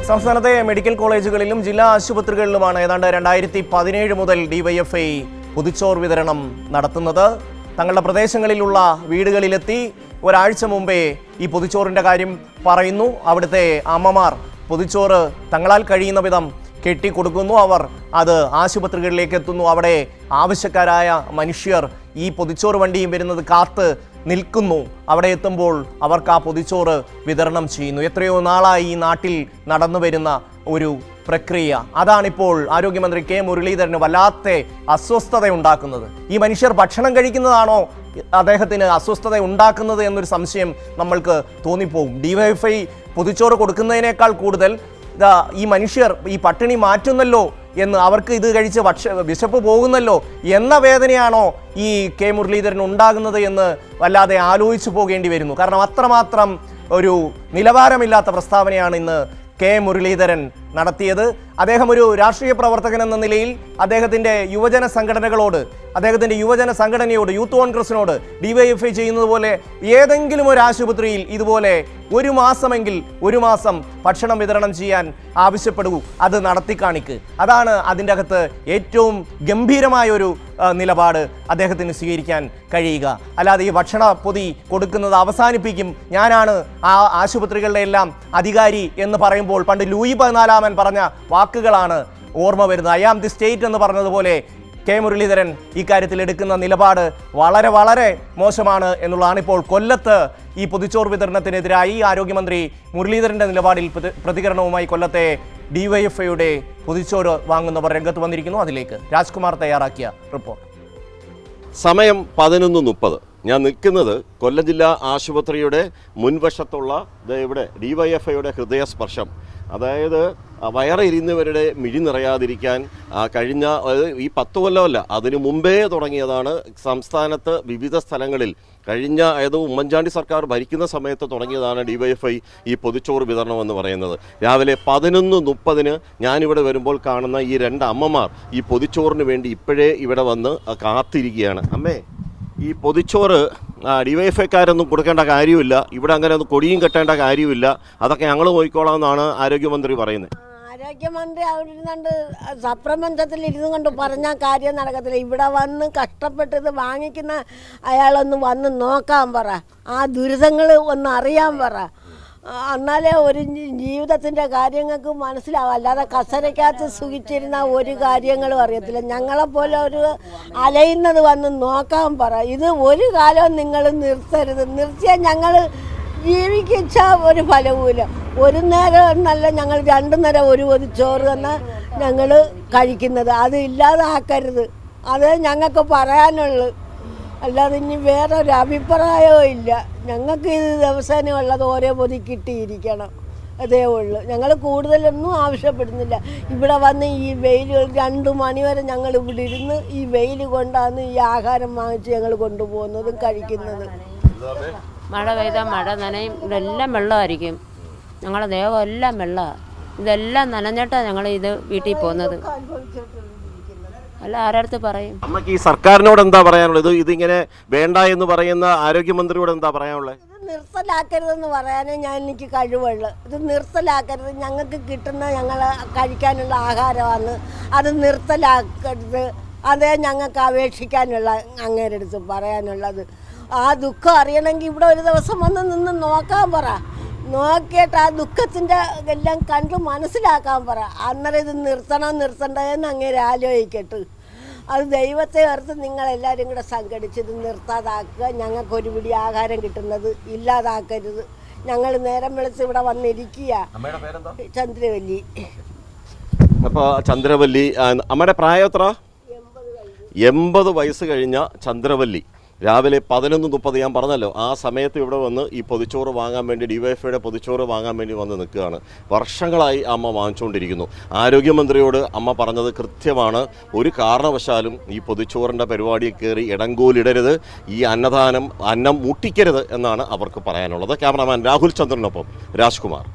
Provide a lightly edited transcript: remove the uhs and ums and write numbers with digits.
സംസ്ഥാനത്തെ മെഡിക്കൽ കോളേജുകളിലും ജില്ലാ ആശുപത്രികളിലുമാണ് ഏതാണ്ട് 2017 മുതൽ ഡിവൈഎഫ്ഐ പൊതിച്ചോറ് വിതരണം നടത്തുന്നത്. തങ്ങളുടെ പ്രദേശങ്ങളിലുള്ള വീടുകളിലെത്തി ഒരാഴ്ച മുമ്പേ ഈ പൊതിച്ചോറിൻ്റെ കാര്യം പറയുന്നു. അവിടുത്തെ അമ്മമാർ പൊതിച്ചോറ് തങ്ങളാൽ കഴിയുന്ന വിധം കെട്ടിക്കൊടുക്കുന്നു. അവർ അത് ആശുപത്രികളിലേക്ക് എത്തുന്നു. അവിടെ ആവശ്യക്കാരായ മനുഷ്യർ ഈ പൊതിച്ചോറ് വണ്ടിയും വരുന്നത് കാത്ത് നിൽക്കുന്നു. അവിടെ എത്തുമ്പോൾ അവർക്ക് ആ പൊതിച്ചോറ് വിതരണം ചെയ്യുന്നു. എത്രയോ നാളായി ഈ നാട്ടിൽ നടന്നു വരുന്ന ഒരു പ്രക്രിയ. അതാണിപ്പോൾ ആരോഗ്യമന്ത്രി കെ മുരളീധരന് വല്ലാത്ത അസ്വസ്ഥത ഉണ്ടാക്കുന്നത്. ഈ മനുഷ്യർ ഭക്ഷണം കഴിക്കുന്നതാണോ അദ്ദേഹത്തിന് അസ്വസ്ഥത ഉണ്ടാക്കുന്നത് എന്നൊരു സംശയം നമ്മൾക്ക് തോന്നിപ്പോകും. ഡിവൈഎഫ്ഐ പൊതിച്ചോറ് കൊടുക്കുന്നതിനേക്കാൾ കൂടുതൽ ഈ മനുഷ്യർ ഈ പട്ടിണി മാറ്റുന്നല്ലോ എന്ന്, അവർക്ക് ഇത് കഴിച്ച് വിശപ്പ് പോകുന്നല്ലോ എന്ന വേദനയാണോ ഈ കെ മുരളീധരൻ ഉണ്ടാകുന്നത് എന്ന് വല്ലാതെ ആലോചിച്ചു പോകേണ്ടി വരുന്നു. കാരണം അത്രമാത്രം ഒരു നിലവാരമില്ലാത്ത പ്രസ്താവനയാണ് ഇന്ന് കെ മുരളീധരൻ നടത്തിയത്. അദ്ദേഹം ഒരു രാഷ്ട്രീയ പ്രവർത്തകൻ എന്ന നിലയിൽ അദ്ദേഹത്തിൻ്റെ യുവജന സംഘടനകളോട്, അദ്ദേഹത്തിൻ്റെ യുവജന സംഘടനയോട്, യൂത്ത് കോൺഗ്രസിനോട് ഡിവൈഎഫ്ഐ ചെയ്യുന്നത് പോലെ ഏതെങ്കിലും ഒരു ആശുപത്രിയിൽ ഇതുപോലെ ഒരു മാസം ഭക്ഷണം വിതരണം ചെയ്യാൻ ആവശ്യപ്പെടൂ, അത് നടത്തി കാണിക്ക്. അതാണ് അതിൻ്റെ അകത്ത് ഏറ്റവും ഗംഭീരമായ ഒരു നിലപാട് അദ്ദേഹത്തിന് സ്വീകരിക്കാൻ കഴിയുക. അല്ലാതെ ഈ ഭക്ഷണ പൊതി കൊടുക്കുന്നത് അവസാനിപ്പിക്കും, ഞാനാണ് ആ ആശുപത്രികളുടെ എല്ലാം അധികാരി എന്ന് പറയുമ്പോൾ പണ്ട് ലൂയി 14 പറഞ്ഞ വാക്കുകളാണ് ഓർമ്മ വരുന്നത്. ഐ ആം ദി സ്റ്റേറ്റ് എന്ന് പറഞ്ഞതുപോലെ കെ മുരളീധരൻ ഇക്കാര്യത്തിൽ എടുക്കുന്ന നിലപാട് വളരെ വളരെ മോശമാണ് എന്നുള്ളതാണ്. ഇപ്പോൾ കൊല്ലത്ത് ഈ പൊതിച്ചോറ് വിതരണത്തിനെതിരായി ആരോഗ്യമന്ത്രി മുരളീധരൻ്റെ നിലപാടിൽ പ്രതികരണവുമായി കൊല്ലത്തെ ഡിവൈഎഫ്ഐയുടെ പൊതിച്ചോറ് വാങ്ങുന്നവർ രംഗത്ത് വന്നിരിക്കുന്നു. അതിലേക്ക് രാജ്കുമാർ തയ്യാറാക്കിയ റിപ്പോർട്ട്. സമയം 11:30. ഞാൻ നിൽക്കുന്നത് കൊല്ലം ജില്ലാ ആശുപത്രിയുടെ മുൻവശത്തുള്ള ഇവിടെ ഡിവൈഎഫ്ഐയുടെ ഹൃദയസ്പർശം, അതായത് വയറിരുന്നവരുടെ മിഴി നിറയാതിരിക്കാൻ കഴിഞ്ഞ ഈ 10 കൊല്ലമല്ല, അതിനു മുമ്പേ തുടങ്ങിയതാണ്. സംസ്ഥാനത്ത് വിവിധ സ്ഥലങ്ങളിൽ കഴിഞ്ഞ ഉമ്മൻചാണ്ടി സർക്കാർ ഭരിക്കുന്ന സമയത്ത് തുടങ്ങിയതാണ് ഡിവൈഎഫ്ഐ ഈ പൊതിച്ചോറ് വിതരണം എന്ന് പറയുന്നത്. രാവിലെ 11:30 ഞാനിവിടെ വരുമ്പോൾ കാണുന്ന ഈ 2 അമ്മമാർ ഈ പൊതിച്ചോറിന് വേണ്ടി ഇപ്പോഴേ ഇവിടെ വന്ന് കാത്തിരിക്കുകയാണ്. അമ്മേ, ഈ പൊതിച്ചോറ് ഡിവൈഎഫ്ഐക്കാരൊന്നും കൊടുക്കേണ്ട കാര്യമില്ല, ഇവിടെ അങ്ങനെ ഒന്നും കൊടിയും കെട്ടേണ്ട കാര്യമില്ല, അതൊക്കെ ഞങ്ങൾ നോക്കിക്കോളാം എന്നാണ് ആരോഗ്യമന്ത്രി പറയുന്നത്. ആരോഗ്യമന്ത്രി അവിടെ ഇരുന്നുകൊണ്ട് സപ്രപഞ്ചത്തിൽ ഇരുന്നു കൊണ്ട് പറഞ്ഞാൽ കാര്യം നടക്കത്തില്ല. ഇവിടെ വന്ന് കഷ്ടപ്പെട്ട് ഇത് വാങ്ങിക്കുന്ന അയാളൊന്ന് വന്ന് നോക്കാൻ പറ, ആ ദുരിതങ്ങൾ ഒന്ന് അറിയാൻ പറ. എന്നാലേ ഒരു ജീവിതത്തിൻ്റെ കാര്യങ്ങൾക്ക് മനസ്സിലാവും. അല്ലാതെ കസരക്കകത്ത് സുഖിച്ചിരുന്ന ഒരു കാര്യങ്ങളും അറിയത്തില്ല. ഞങ്ങളെപ്പോലെ ഒരു അലയുന്നത് വന്ന് നോക്കാൻ പറ. ഇത് ഒരു കാലവും നിങ്ങൾ നിർത്തരുത്. നിർത്തിയാൽ ഞങ്ങൾ ജീവിച്ചാൽ ഒരു ഫലവുമില്ല. ഒരു നേരം എന്നല്ല, ഞങ്ങൾ 2 നേരം ഒരു പൊതിച്ചോറ് തന്നെ ഞങ്ങൾ കഴിക്കുന്നത്. അത് ഇല്ലാതാക്കരുത്, അതേ ഞങ്ങൾക്ക് പറയാനുള്ളൂ. അല്ലാതെ ഇനി വേറെ ഒരു അഭിപ്രായവും ഇല്ല. ഞങ്ങൾക്ക് ഇത് ദിവസേന ഉള്ളത് ഓരോ പൊതി കിട്ടിയിരിക്കണം, അതേ ഉള്ളൂ. ഞങ്ങൾ കൂടുതലൊന്നും ആവശ്യപ്പെടുന്നില്ല. ഇവിടെ വന്ന് ഈ വെയിൽ 2 മണി വരെ ഞങ്ങൾ ഇവിടെ ഇരുന്ന് ഈ വെയിൽ കൊണ്ടാണ് ഈ ആഹാരം വാങ്ങിച്ച് ഞങ്ങൾ കൊണ്ടുപോകുന്നതും കഴിക്കുന്നതും. മഴ പെയ്താൽ മഴ നനയും, ഇതെല്ലാം വെള്ളമായിരിക്കും. ഞങ്ങളുടെ ദേഹം എല്ലാം വെള്ളമാണ്. ഇതെല്ലാം നനഞ്ഞിട്ടാണ് ഞങ്ങൾ ഇത് വീട്ടിൽ പോകുന്നത്. അല്ല, ആരടുത്ത് പറയും? അമ്മക്ക് ഈ സർക്കാരിനോട് എന്താ പറയാനുള്ളത്? ഇതിങ്ങനെ വേണ്ട എന്ന് പറയുന്ന ആരോഗ്യമന്ത്രിയോട് എന്താ പറയാനുള്ളത്? ഇത് നിർത്തലാക്കരുതെന്ന് പറയാനേ എനിക്ക് കഴിവുള്ളൂ. ഇത് നിർത്തലാക്കരുത്. ഞങ്ങൾക്ക് കിട്ടുന്ന ഞങ്ങൾ കഴിക്കാനുള്ള ആഹാരമാണ്, അത് നിർത്തലാക്കരുത്. അതേ ഞങ്ങൾക്ക് അപേക്ഷിക്കാനുള്ള അങ്ങേരുടെ അടുത്ത് പറയാനുള്ളത്. ആ ദുഃഖം അറിയണമെങ്കിൽ ഇവിടെ ഒരു ദിവസം വന്ന് നിന്ന് നോക്കാൻ പറ. നോക്കിയിട്ട് ആ ദുഃഖത്തിൻ്റെ എല്ലാം കണ്ട് മനസ്സിലാക്കാൻ പറ. അന്നേരം ഇത് നിർത്തണ്ടതെന്ന് അങ്ങേരെ ആലോചിക്കട്ടെ. അത് ദൈവത്തെ ഓർത്ത് നിങ്ങളെല്ലാവരും കൂടെ സംഘടിച്ചത് നിർത്താതാക്കുക. ഞങ്ങൾക്കൊരു പിടി ആഹാരം കിട്ടുന്നത് ഇല്ലാതാക്കരുത്. ഞങ്ങൾ നേരം വിളിച്ച് ഇവിടെ വന്നിരിക്കുക. ചന്ദ്രവല്ലി. അപ്പോൾ ചന്ദ്രവല്ലി, അമ്മയുടെ പ്രായം എത്ര? 80 വയസ്സ് കഴിഞ്ഞ ചന്ദ്രവല്ലി രാവിലെ 11:30 ഞാൻ പറഞ്ഞല്ലോ, ആ സമയത്ത് ഇവിടെ വന്ന് ഈ പൊതിച്ചോറ് വാങ്ങാൻ വേണ്ടി, ഡിവൈഎഫ്ഐയുടെ പൊതിച്ചോറ് വാങ്ങാൻ വേണ്ടി വന്ന് നിൽക്കുകയാണ്. വർഷങ്ങളായി അമ്മ വാങ്ങിച്ചുകൊണ്ടിരിക്കുന്നു. ആരോഗ്യമന്ത്രിയോട് അമ്മ പറഞ്ഞത് കൃത്യമാണ്, ഒരു കാരണവശാലും ഈ പൊതിച്ചോറിൻ്റെ പരിപാടിയിൽ കയറി ഇടങ്കോലിടരുത്, ഈ അന്നം മുട്ടിക്കരുത് എന്നാണ് അവർക്ക് പറയാനുള്ളത്. ക്യാമറാമാൻ രാഹുൽ ചന്ദ്രനൊപ്പം രാജ്കുമാർ.